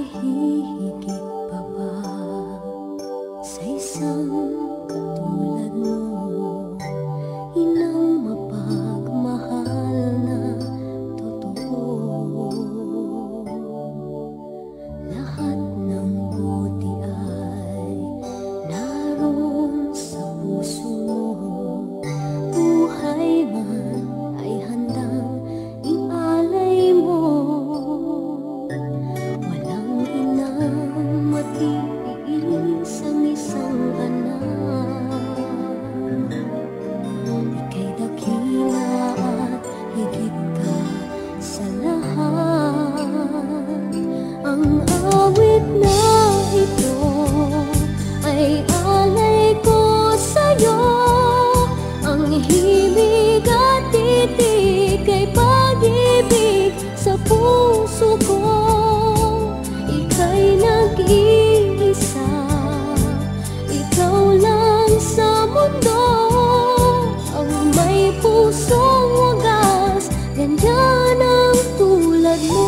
hihigit pa ba sa isang katulad mo? Inang mapagmahal na totoo. Lahat ng buti ay naroon sa puso mo. Buhay man ay handang ialay mo. Walang inang matiis ang isang anak. Ika'y dakila at higit ka sa lahat. Ang awit na ito ay alay ko sa'yo. Ang himig at titig ay pag-ibig sa puso ko. Ika'y nag-iisa, ikaw lang sa mundo. Ang may pusong wagas, ganyan ang tulad mo.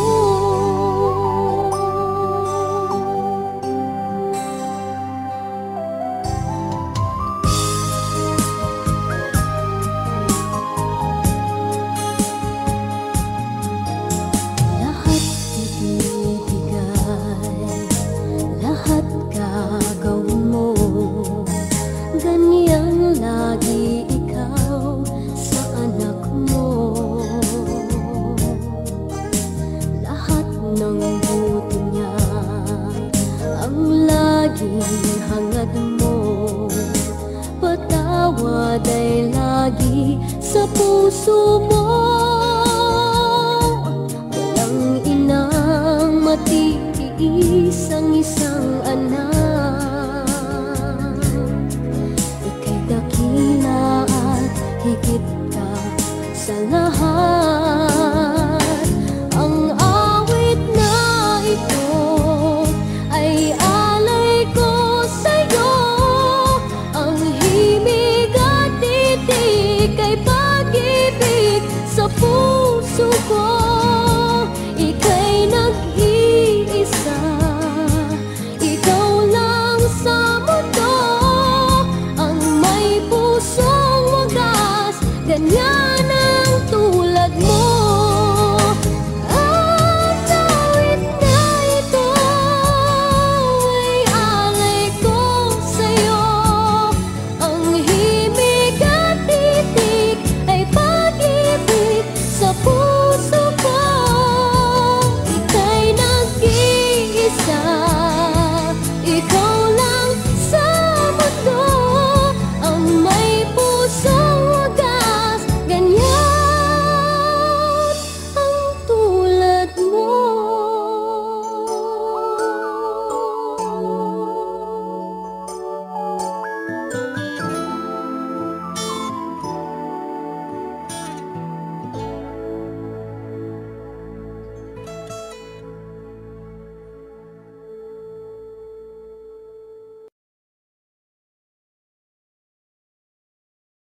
Lahat ibibigay, lahat gagawin mo. Ganyan lagi ikaw sa anak mo. Lahat ng buti niya ang laging hangad mo. Patawad ay lagi sa puso mo.